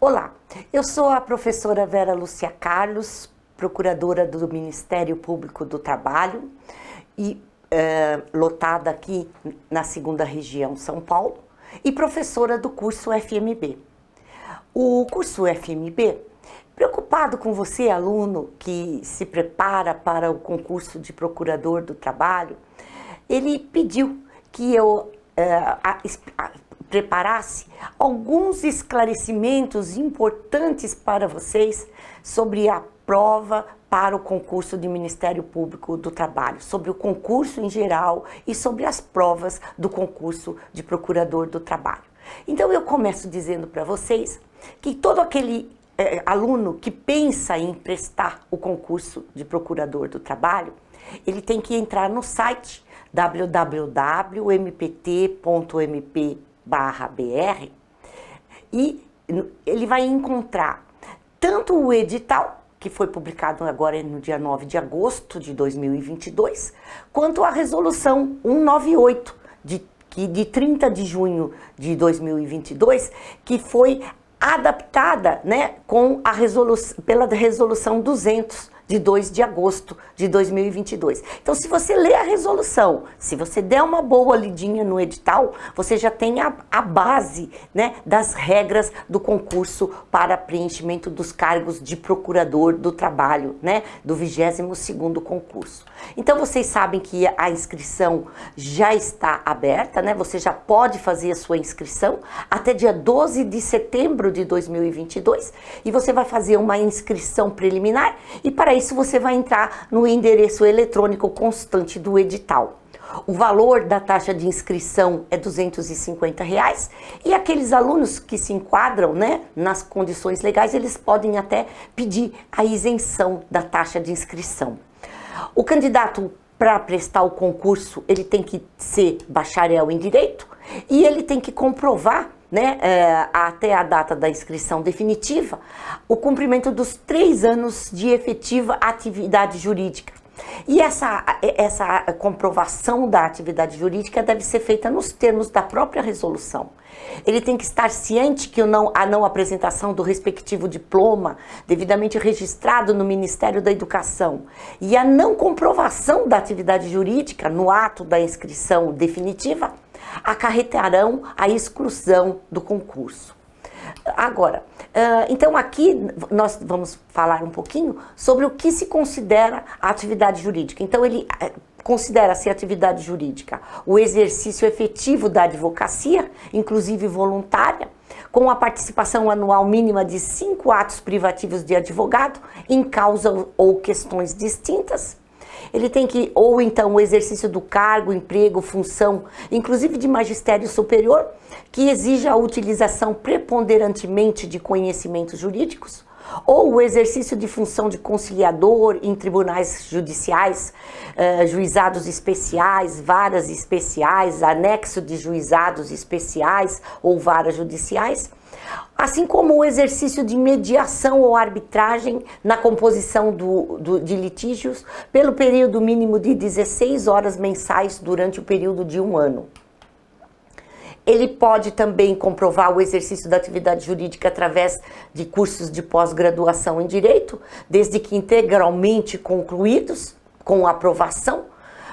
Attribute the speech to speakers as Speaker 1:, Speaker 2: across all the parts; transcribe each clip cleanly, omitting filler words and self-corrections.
Speaker 1: Olá, eu sou a professora Vera Lúcia Carlos, procuradora do Ministério Público do Trabalho e lotada aqui na 2ª Região São Paulo e professora do curso FMB. O curso FMB, preocupado com você, aluno que se prepara para o concurso de procurador do trabalho, ele pediu que eu preparasse alguns esclarecimentos importantes para vocês sobre a prova para o concurso de Ministério Público do Trabalho, sobre o concurso em geral e sobre as provas do concurso de procurador do trabalho. Então eu começo dizendo para vocês que todo aquele aluno que pensa em prestar o concurso de procurador do trabalho, ele tem que entrar no site www.mpt.mp/br e ele vai encontrar tanto o edital, que foi publicado agora no dia 9 de agosto de 2022, quanto a resolução 198 de 30 de junho de 2022, que foi adaptada, né, pela resolução 200 de 2 de agosto de 2022. Então, se você ler a resolução, se você der uma boa lidinha no edital, você já tem a base, né, das regras do concurso para preenchimento dos cargos de procurador do trabalho, né, do 22º concurso. Então, vocês sabem que a inscrição já está aberta, né, você já pode fazer a sua inscrição até dia 12 de setembro de 2022 e você vai fazer uma inscrição preliminar e para isso você vai entrar no endereço eletrônico constante do edital. O valor da taxa de inscrição é R$ 250 e aqueles alunos que se enquadram, né, nas condições legais, eles podem até pedir a isenção da taxa de inscrição. O candidato para prestar o concurso, ele tem que ser bacharel em Direito e ele tem que comprovar, né, até a data da inscrição definitiva, o cumprimento dos 3 anos de efetiva atividade jurídica. E essa comprovação da atividade jurídica deve ser feita nos termos da própria resolução. Ele tem que estar ciente que a não apresentação do respectivo diploma, devidamente registrado no Ministério da Educação, e a não comprovação da atividade jurídica no ato da inscrição definitiva, acarretarão a exclusão do concurso. Agora, então aqui nós vamos falar um pouquinho sobre o que se considera a atividade jurídica. Então ele considera-se atividade jurídica o exercício efetivo da advocacia, inclusive voluntária, com a participação anual mínima de 5 atos privativos de advogado em causa ou questões distintas. Ele tem que, ou então o exercício do cargo, emprego, função, inclusive de magistério superior, que exija a utilização preponderantemente de conhecimentos jurídicos, ou o exercício de função de conciliador em tribunais judiciais, juizados especiais, varas especiais, anexo de juizados especiais ou varas judiciais, assim como o exercício de mediação ou arbitragem na composição de litígios pelo período mínimo de 16 horas mensais durante o período de 1 ano. Ele pode também comprovar o exercício da atividade jurídica através de cursos de pós-graduação em Direito, desde que integralmente concluídos, com aprovação,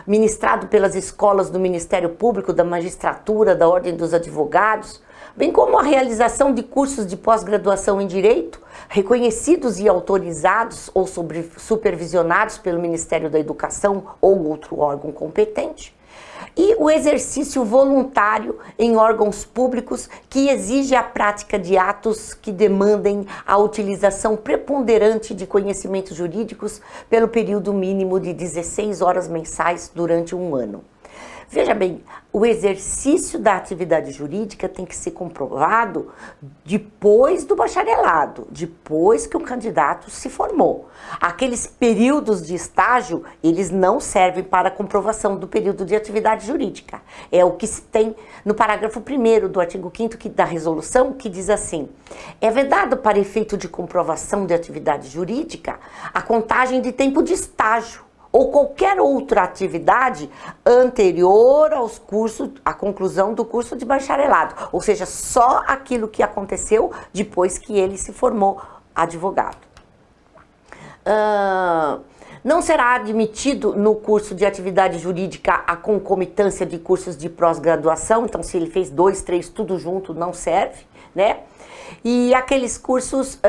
Speaker 1: ministrado pelas escolas do Ministério Público, da Magistratura, da Ordem dos Advogados, bem como a realização de cursos de pós-graduação em Direito, reconhecidos e autorizados ou supervisionados pelo Ministério da Educação ou outro órgão competente, e o exercício voluntário em órgãos públicos que exige a prática de atos que demandem a utilização preponderante de conhecimentos jurídicos pelo período mínimo de 16 horas mensais durante 1 ano. Veja bem, o exercício da atividade jurídica tem que ser comprovado depois do bacharelado, depois que o candidato se formou. Aqueles períodos de estágio, eles não servem para a comprovação do período de atividade jurídica. É o que se tem no parágrafo 1º do artigo 5º da resolução, que diz assim: é vedado para efeito de comprovação de atividade jurídica a contagem de tempo de estágio ou qualquer outra atividade anterior aos cursos, à conclusão do curso de bacharelado, ou seja, só aquilo que aconteceu depois que ele se formou advogado. Não será admitido no curso de atividade jurídica a concomitância de cursos de pós-graduação, então se ele fez 2, 3, tudo junto, não serve, né? E aqueles cursos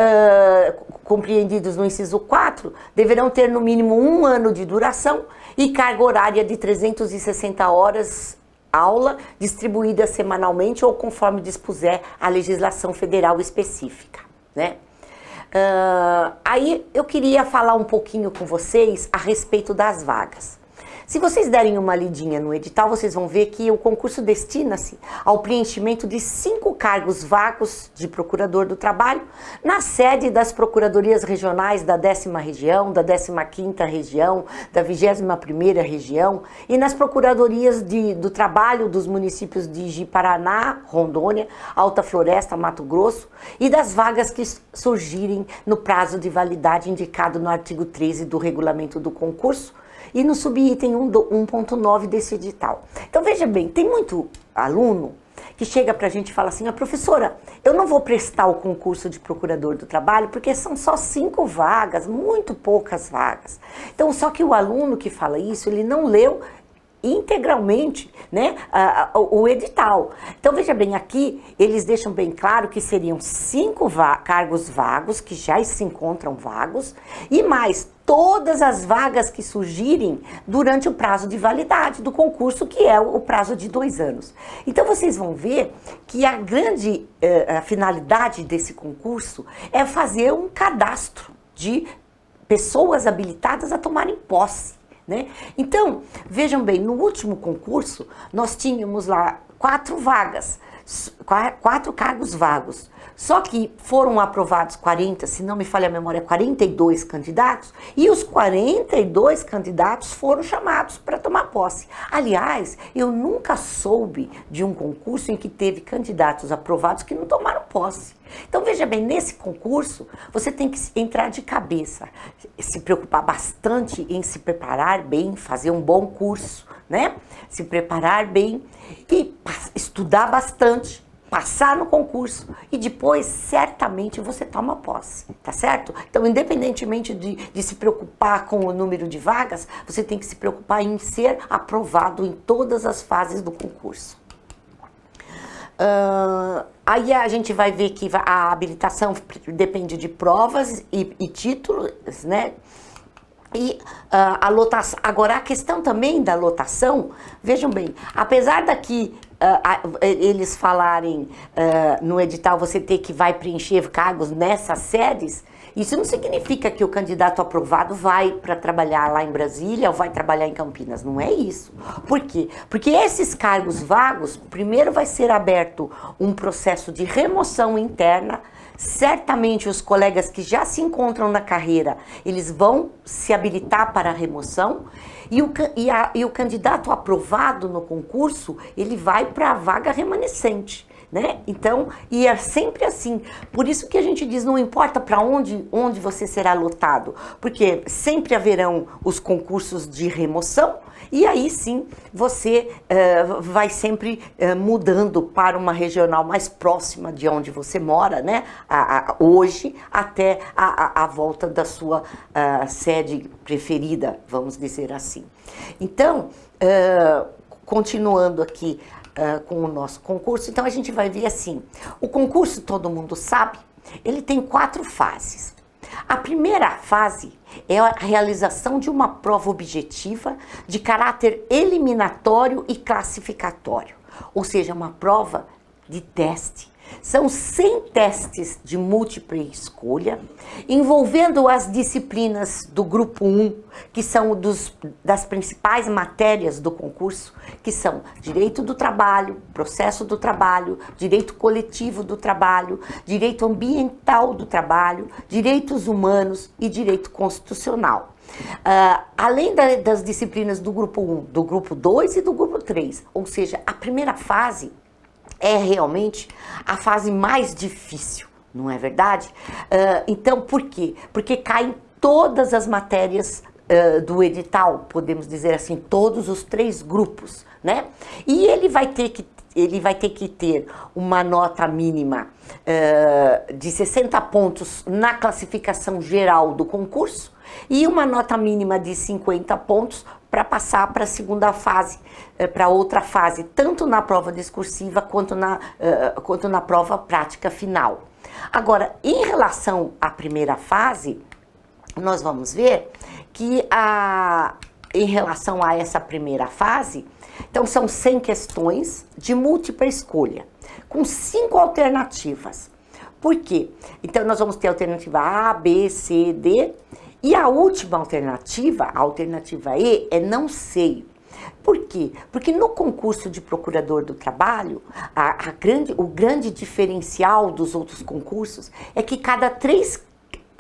Speaker 1: compreendidos no inciso 4 deverão ter no mínimo 1 ano de duração e carga horária de 360 horas aula, distribuída semanalmente ou conforme dispuser a legislação federal específica, né? Aí eu queria falar um pouquinho com vocês a respeito das vagas. Se vocês derem uma lidinha no edital, vocês vão ver que o concurso destina-se ao preenchimento de 5 cargos vagos de procurador do trabalho na sede das procuradorias regionais da 10ª região, da 15ª região, da 21ª região e nas procuradorias do trabalho dos municípios de Ji-Paraná, Rondônia, Alta Floresta, Mato Grosso e das vagas que surgirem no prazo de validade indicado no artigo 13 do regulamento do concurso e no subitem 1.9 desse edital. Então veja bem, tem muito aluno que chega pra gente e fala assim, professora, eu não vou prestar o concurso de procurador do trabalho porque são só 5 vagas, muito poucas vagas. Então só que o aluno que fala isso, ele não leu integralmente, né, o edital. Então veja bem, aqui eles deixam bem claro que seriam 5 cargos vagos, que já se encontram vagos, e mais todas as vagas que surgirem durante o prazo de validade do concurso, que é o prazo de 2 anos. Então vocês vão ver que a grande finalidade desse concurso é fazer um cadastro de pessoas habilitadas a tomarem posse, né? Então, vejam bem, no último concurso, nós tínhamos lá 4 vagas, 4 cargos vagos. Só que foram aprovados 40, se não me falha a memória, 42 candidatos, e os 42 candidatos foram chamados para tomar posse. Aliás, eu nunca soube de um concurso em que teve candidatos aprovados que não tomaram posse. Então veja bem, nesse concurso você tem que entrar de cabeça, se preocupar bastante em se preparar bem, fazer um bom curso, né? Se preparar bem e estudar bastante, passar no concurso e depois certamente você toma posse, tá certo? Então, independentemente de se preocupar com o número de vagas, você tem que se preocupar em ser aprovado em todas as fases do concurso. Aí a gente vai ver que a habilitação depende de provas e títulos, né? E a lotação, agora a questão também da lotação, vejam bem, apesar daqui eles falarem no edital você ter que vai preencher cargos nessas sedes, isso não significa que o candidato aprovado vai para trabalhar lá em Brasília ou vai trabalhar em Campinas, não é isso. Por quê? Porque esses cargos vagos, primeiro vai ser aberto um processo de remoção interna. Certamente os colegas que já se encontram na carreira, eles vão se habilitar para a remoção e o candidato aprovado no concurso, ele vai para a vaga remanescente, né? Então, e é sempre assim. Por isso que a gente diz, não importa para onde você será lotado, porque sempre haverão os concursos de remoção e aí sim você vai sempre mudando para uma regional mais próxima de onde você mora, né? Hoje até a volta da sua sede preferida, vamos dizer assim. Então, continuando aqui com o nosso concurso, então a gente vai ver assim, o concurso, todo mundo sabe, ele tem 4 fases. A primeira fase é a realização de uma prova objetiva de caráter eliminatório e classificatório, ou seja, uma prova de teste. São 100 testes de múltipla escolha, envolvendo as disciplinas do grupo 1, que são das principais matérias do concurso, que são direito do trabalho, processo do trabalho, direito coletivo do trabalho, direito ambiental do trabalho, direitos humanos e direito constitucional. Além das disciplinas do grupo 1, do grupo 2 e do grupo 3, ou seja, a primeira fase é realmente a fase mais difícil, não é verdade? Então, por quê? Porque caem todas as matérias do edital, podemos dizer assim, todos os 3 grupos, né? E ele vai ter que ter uma nota mínima de 60 pontos na classificação geral do concurso e uma nota mínima de 50 pontos para passar para a segunda fase, para outra fase, tanto na prova discursiva quanto na prova prática final. Agora, em relação à primeira fase, nós vamos ver que em relação a essa primeira fase, então são 100 questões de múltipla escolha, com 5 alternativas. Por quê? Então nós vamos ter a alternativa A, B, C, D, e a última alternativa, a alternativa E, é não sei. Por quê? Porque no concurso de procurador do trabalho, o grande diferencial dos outros concursos é que cada 3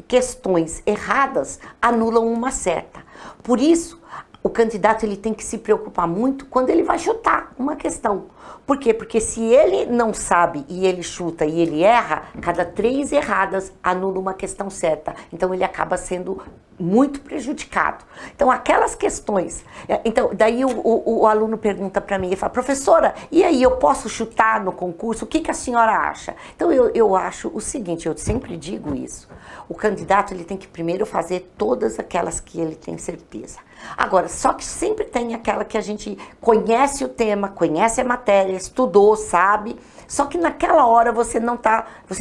Speaker 1: questões erradas anulam uma certa. Por isso, o candidato ele tem que se preocupar muito quando ele vai chutar uma questão. Por quê? Porque se ele não sabe e ele chuta e ele erra, cada 3 erradas anula uma questão certa. Então ele acaba sendo muito prejudicado. Então aquelas questões... Então daí o aluno pergunta para mim, ele fala, professora, e aí eu posso chutar no concurso? O que a senhora acha? Então eu acho o seguinte, eu sempre digo isso. O candidato ele tem que primeiro fazer todas aquelas que ele tem certeza. Agora, só que sempre tem aquela que a gente conhece o tema, conhece a matéria, estudou, sabe, só que naquela hora você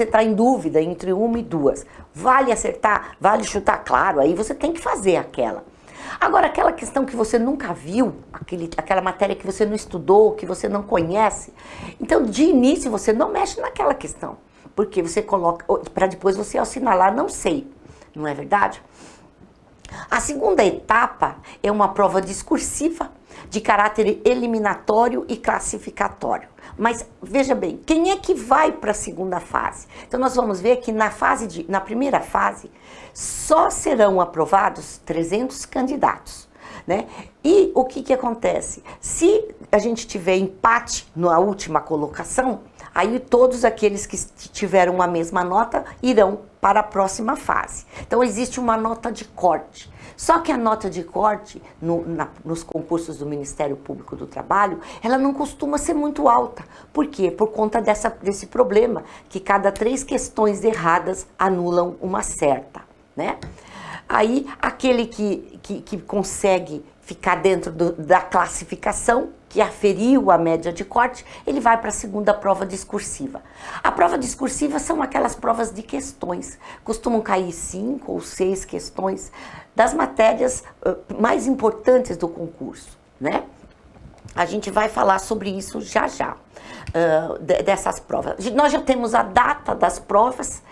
Speaker 1: tá em dúvida entre uma e 2. Vale acertar? Vale chutar? Claro, aí você tem que fazer aquela. Agora, aquela questão que você nunca viu, aquela matéria que você não estudou, que você não conhece, então de início você não mexe naquela questão, porque você coloca, para depois você assinalar, não sei, não é verdade? A segunda etapa é uma prova discursiva de caráter eliminatório e classificatório. Mas veja bem, quem é que vai para a segunda fase? Então nós vamos ver que na primeira fase só serão aprovados 300 candidatos, né? E o que acontece? Se a gente tiver empate na última colocação, aí todos aqueles que tiveram a mesma nota irão para a próxima fase. Então existe uma nota de corte. Só que a nota de corte nos concursos do Ministério Público do Trabalho, ela não costuma ser muito alta. Por quê? Por conta desse problema, que cada 3 questões erradas anulam uma certa, né? Aí, aquele que consegue ficar dentro da classificação, que aferiu a média de corte, ele vai para a segunda prova discursiva. A prova discursiva são aquelas provas de questões. Costumam cair 5 ou 6 questões das matérias mais importantes do concurso, né? A gente vai falar sobre isso já, dessas provas. Nós já temos a data das provas,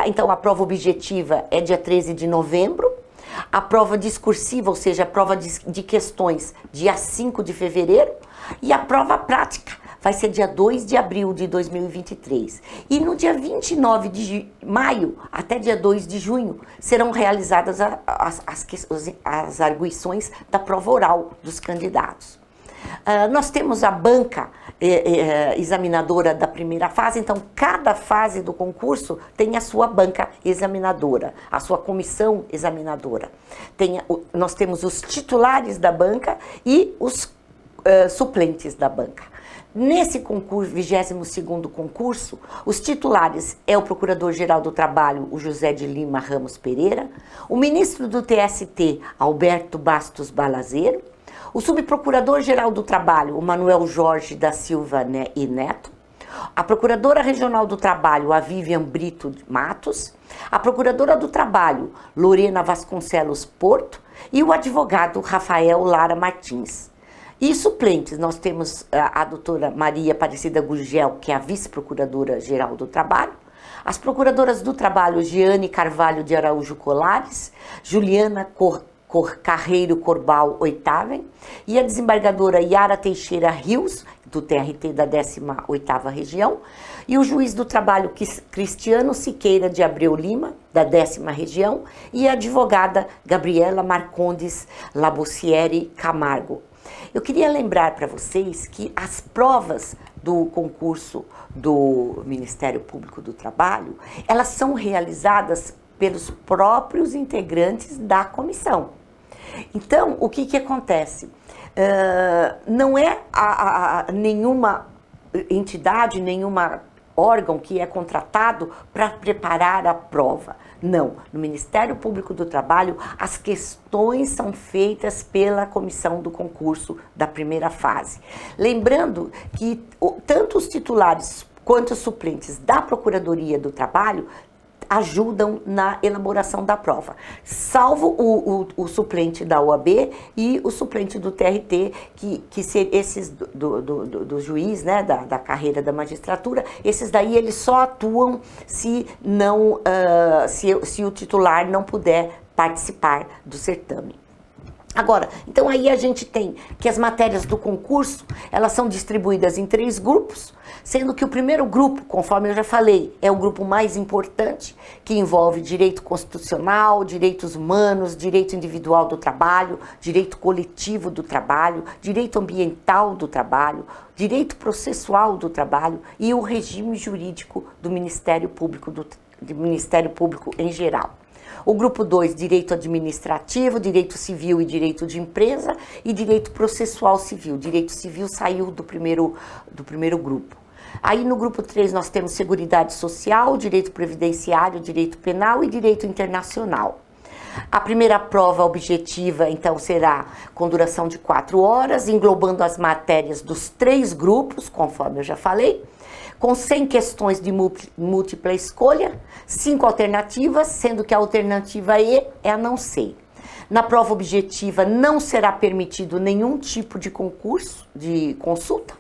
Speaker 1: então a prova objetiva é dia 13 de novembro, a prova discursiva, ou seja, a prova de questões, dia 5 de fevereiro, e a prova prática vai ser dia 2 de abril de 2023. E no dia 29 de maio até dia 2 de junho serão realizadas as arguições da prova oral dos candidatos. Nós temos a banca examinadora da primeira fase, então cada fase do concurso tem a sua banca examinadora, a sua comissão examinadora. Nós temos os titulares da banca e os suplentes da banca. Nesse concurso, 22º concurso, os titulares é o Procurador-Geral do Trabalho, o José de Lima Ramos Pereira, o ministro do TST, Alberto Bastos Balazeiro, o Subprocurador-Geral do Trabalho, o Manuel Jorge da Silva e Neto, a Procuradora Regional do Trabalho, a Vivian Brito Matos, a Procuradora do Trabalho, Lorena Vasconcelos Porto, e o advogado Rafael Lara Martins. E suplentes, nós temos a doutora Maria Aparecida Gurgel, que é a Vice-Procuradora-Geral do Trabalho, as Procuradoras do Trabalho, Giane Carvalho de Araújo Colares, Juliana Carreiro Corbal Oitaven, e a desembargadora Yara Teixeira Rios, do TRT da 18ª Região, e o juiz do trabalho Cristiano Siqueira de Abreu Lima, da 10ª Região, e a advogada Gabriela Marcondes Labossieri Camargo. Eu queria lembrar para vocês que as provas do concurso do Ministério Público do Trabalho, elas são realizadas pelos próprios integrantes da comissão. Então, o que acontece? Não é nenhuma entidade, nenhuma órgão que é contratado para preparar a prova. Não, no Ministério Público do Trabalho, as questões são feitas pela comissão do concurso da primeira fase. Lembrando que tanto os titulares quanto os suplentes da Procuradoria do Trabalho ajudam na elaboração da prova, salvo o suplente da OAB e o suplente do TRT, que ser esses do juiz, né, da carreira da magistratura, esses daí eles só atuam se o titular não puder participar do certame. Agora, então aí a gente tem que as matérias do concurso, elas são distribuídas em 3 grupos, sendo que o primeiro grupo, conforme eu já falei, é o grupo mais importante, que envolve direito constitucional, direitos humanos, direito individual do trabalho, direito coletivo do trabalho, direito ambiental do trabalho, direito processual do trabalho e o regime jurídico do Ministério Público, do Ministério Público em geral. O grupo 2, direito administrativo, direito civil e direito de empresa, e direito processual civil. Direito civil saiu do primeiro grupo. Aí no grupo 3 nós temos seguridade social, direito previdenciário, direito penal e direito internacional. A primeira prova objetiva, então, será com duração de 4 horas, englobando as matérias dos 3 grupos, conforme eu já falei, com 100 questões de múltipla escolha, 5 alternativas, sendo que a alternativa E é a não sei. Na prova objetiva não será permitido nenhum tipo de concurso, de consulta.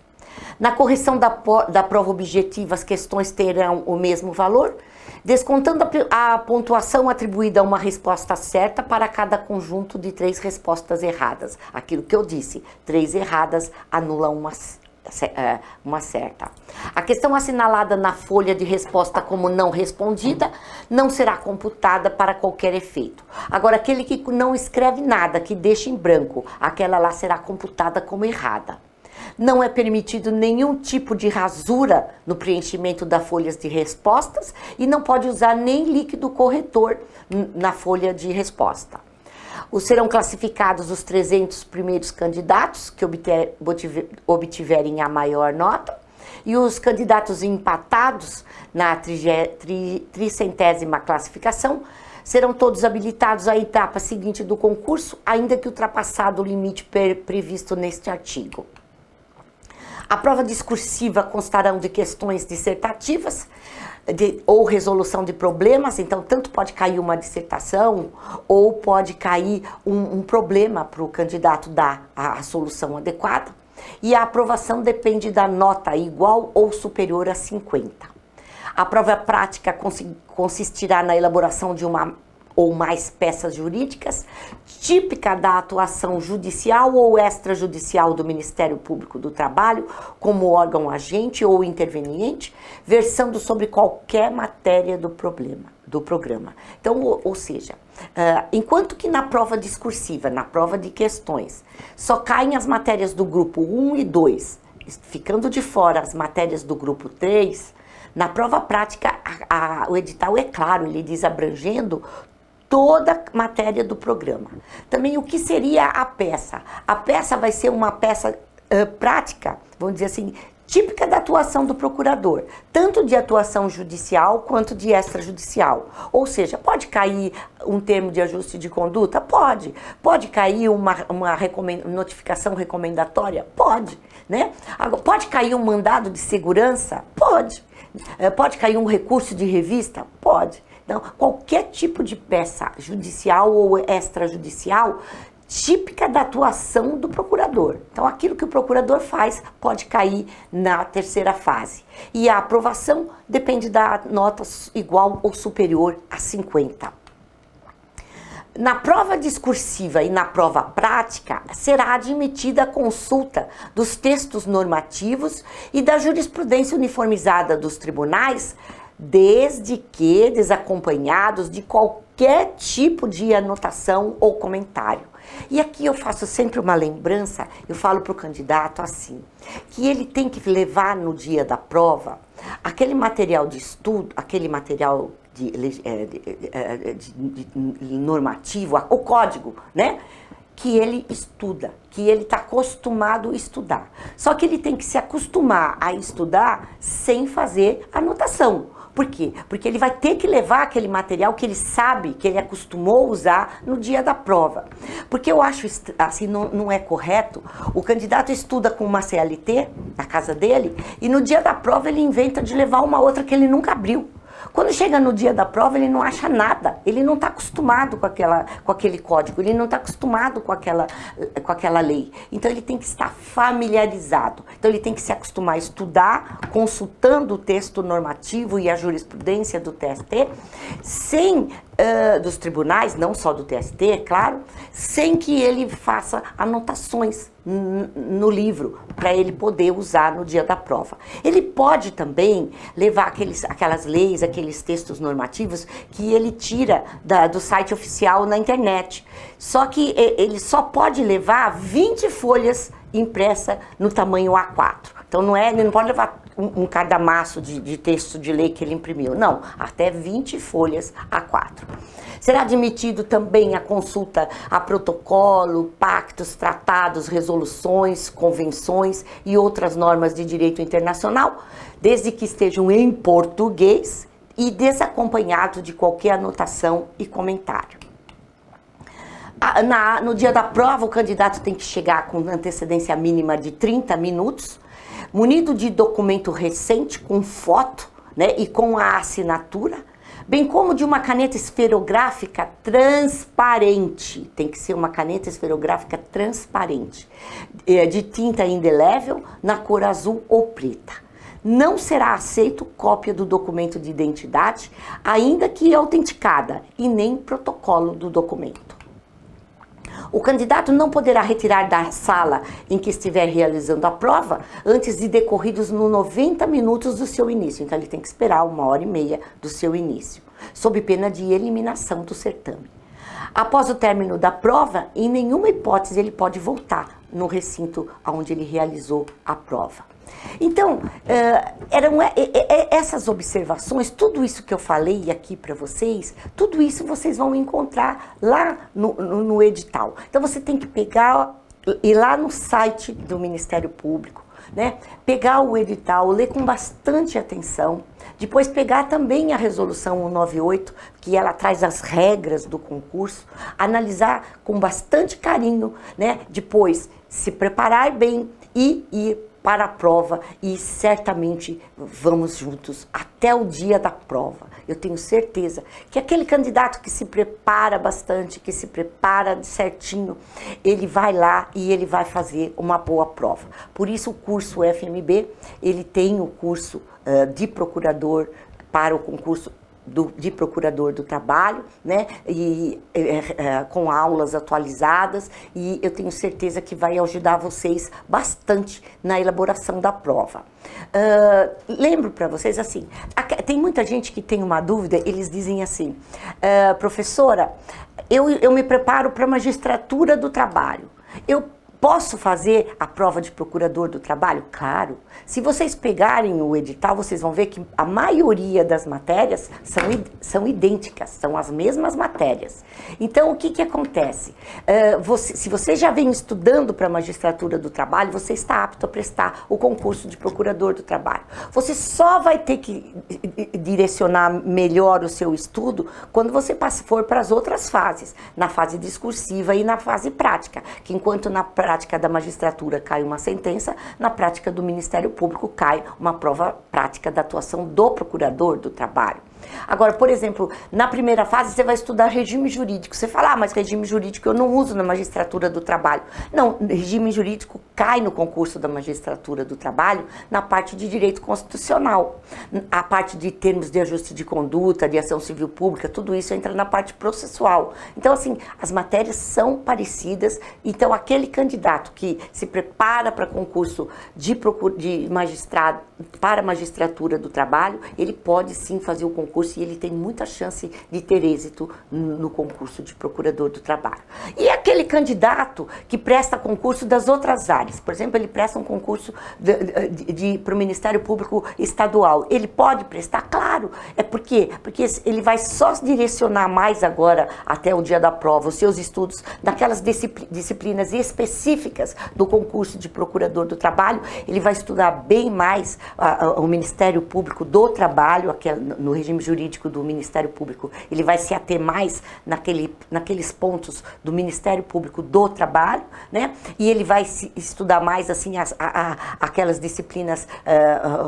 Speaker 1: Na correção da prova objetiva, as questões terão o mesmo valor, descontando a pontuação atribuída a uma resposta certa para cada conjunto de 3 respostas erradas. Aquilo que eu disse, 3 erradas anulam uma certa. A questão assinalada na folha de resposta como não respondida não será computada para qualquer efeito. Agora, aquele que não escreve nada, que deixa em branco, aquela lá será computada como errada. Não é permitido nenhum tipo de rasura no preenchimento das folhas de respostas e não pode usar nem líquido corretor na folha de resposta. Serão classificados os 300 primeiros candidatos que obtiverem a maior nota e os candidatos empatados na 300ª classificação serão todos habilitados à etapa seguinte do concurso, ainda que ultrapassado o limite previsto neste artigo. A prova discursiva constarão de questões dissertativas ou resolução de problemas, então tanto pode cair uma dissertação ou pode cair um problema para o candidato dar a solução adequada. E a aprovação depende da nota igual ou superior a 50. A prova prática consistirá na elaboração de uma ou mais peças jurídicas, típica da atuação judicial ou extrajudicial do Ministério Público do Trabalho, como órgão agente ou interveniente, versando sobre qualquer matéria do programa. Então, ou seja, enquanto que na prova discursiva, na prova de questões, só caem as matérias do grupo 1 e 2, ficando de fora as matérias do grupo 3, na prova prática, o edital é claro, ele diz abrangendo toda a matéria do programa. Também o que seria a peça? A peça vai ser uma peça prática, vamos dizer assim, típica da atuação do procurador, tanto de atuação judicial quanto de extrajudicial. Ou seja, pode cair um termo de ajuste de conduta? Pode. Pode cair uma notificação recomendatória? Pode. Né? Pode cair um mandado de segurança? Pode. Pode cair um recurso de revista? Pode. Então, qualquer tipo de peça judicial ou extrajudicial típica da atuação do procurador. Então, aquilo que o procurador faz pode cair na 3ª fase. E a aprovação depende da nota igual ou superior a 50. Na prova discursiva e na prova prática, será admitida a consulta dos textos normativos e da jurisprudência uniformizada dos tribunais, desde que desacompanhados de qualquer tipo de anotação ou comentário. E aqui eu faço sempre uma lembrança, eu falo para o candidato assim, que ele tem que levar no dia da prova aquele material de estudo, aquele material normativo, o código, né? Que ele estuda, que ele está acostumado a estudar. Só que ele tem que se acostumar a estudar sem fazer anotação. Por quê? Porque ele vai ter que levar aquele material que ele sabe, que ele acostumou a usar no dia da prova. Porque eu acho, assim, não é correto, o candidato estuda com uma CLT na casa dele e no dia da prova ele inventa de levar uma outra que ele nunca abriu. Quando chega no dia da prova, ele não acha nada, ele não está acostumado com aquele código, ele não está acostumado com aquela lei. Então, ele tem que estar familiarizado. Então, ele tem que se acostumar a estudar, consultando o texto normativo e a jurisprudência do TST, dos tribunais, não só do TST, é claro, sem que ele faça anotações no livro, para ele poder usar no dia da prova. Ele pode também levar aquelas leis, aqueles textos normativos que ele tira do site oficial na internet. Só que ele só pode levar 20 folhas impressa no tamanho A4. Então ele não pode levar um calhamaço de texto de lei que ele imprimiu. Não, até 20 folhas A4. Será admitido também a consulta a protocolo, pactos, tratados, resoluções, convenções e outras normas de direito internacional, desde que estejam em português e desacompanhado de qualquer anotação e comentário. No dia da prova, o candidato tem que chegar com antecedência mínima de 30 minutos, munido de documento recente com foto, né, e com a assinatura, bem como de uma caneta esferográfica transparente. Tem que ser uma caneta esferográfica transparente, de tinta indelével, na cor azul ou preta. Não será aceito cópia do documento de identidade, ainda que autenticada, e nem protocolo do documento. O candidato não poderá retirar da sala em que estiver realizando a prova antes de decorridos nos 90 minutos do seu início. Então, ele tem que esperar 1h30 do seu início, sob pena de eliminação do certame. Após o término da prova, em nenhuma hipótese ele pode voltar no recinto onde ele realizou a prova. Então, eram essas observações, tudo isso que eu falei aqui para vocês, tudo isso vocês vão encontrar lá no edital. Então, você tem que ir lá no site do Ministério Público, né? Pegar o edital, ler com bastante atenção, depois pegar também a resolução 198, que ela traz as regras do concurso, analisar com bastante carinho, né? Depois se preparar bem e ir para a prova, e certamente vamos juntos até o dia da prova. Eu tenho certeza que aquele candidato que se prepara bastante, que se prepara certinho, ele vai lá e ele vai fazer uma boa prova. Por isso o curso FMB, ele tem o curso de procurador para o concurso de procurador do trabalho, né, e com aulas atualizadas, e eu tenho certeza que vai ajudar vocês bastante na elaboração da prova. Lembro para vocês assim, tem muita gente que tem uma dúvida, eles dizem assim, professora, eu me preparo para a magistratura do trabalho, eu posso fazer a prova de procurador do trabalho? Claro. Se vocês pegarem o edital, vocês vão ver que a maioria das matérias são idênticas, são as mesmas matérias. Então, o que acontece? Se você já vem estudando para a magistratura do trabalho, você está apto a prestar o concurso de procurador do trabalho. Você só vai ter que direcionar melhor o seu estudo quando você for para as outras fases, na fase discursiva e na fase prática, que enquanto na prática da magistratura cai uma sentença, na prática do Ministério Público cai uma prova prática da atuação do procurador do trabalho. Agora, por exemplo, na primeira fase você vai estudar regime jurídico. Você fala, mas regime jurídico eu não uso na magistratura do trabalho. Não, regime jurídico cai no concurso da magistratura do trabalho na parte de direito constitucional. A parte de termos de ajuste de conduta, de ação civil pública, tudo isso entra na parte processual. Então, assim, as matérias são parecidas. Então, aquele candidato que se prepara para concurso de magistrado, para a magistratura do trabalho, ele pode sim fazer o concurso concurso e ele tem muita chance de ter êxito no concurso de procurador do trabalho. E aquele candidato que presta concurso das outras áreas, por exemplo, ele presta um concurso para o Ministério Público Estadual, ele pode prestar? Claro. Por quê? Porque ele vai só direcionar mais agora, até o dia da prova, os seus estudos naquelas disciplinas específicas do concurso de procurador do trabalho. Ele vai estudar bem mais o Ministério Público do Trabalho, no regime jurídico do Ministério Público, ele vai se ater mais naqueles pontos do Ministério Público do Trabalho, né? E ele vai estudar mais assim aquelas disciplinas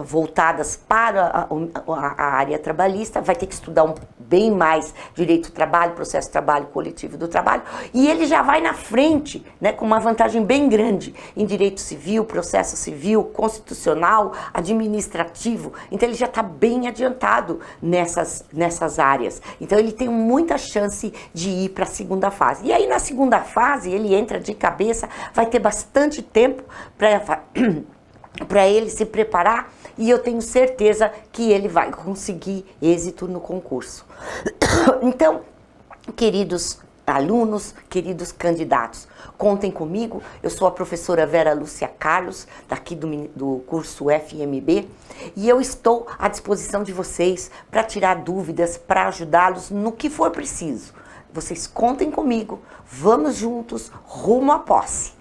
Speaker 1: voltadas para a área trabalhista, vai ter que estudar bem mais direito do trabalho, processo de trabalho coletivo do trabalho, e ele já vai na frente, né, com uma vantagem bem grande em direito civil, processo civil, constitucional, administrativo. Então ele já está bem adiantado nessas áreas. Então ele tem muita chance de ir para a segunda fase. E aí na segunda fase ele entra de cabeça, vai ter bastante tempo para ele se preparar, e eu tenho certeza que ele vai conseguir êxito no concurso. Então, queridos alunos, queridos candidatos, contem comigo. Eu sou a professora Vera Lúcia Carlos, daqui do curso FMB, e eu estou à disposição de vocês para tirar dúvidas, para ajudá-los no que for preciso. Vocês contem comigo, vamos juntos rumo à posse.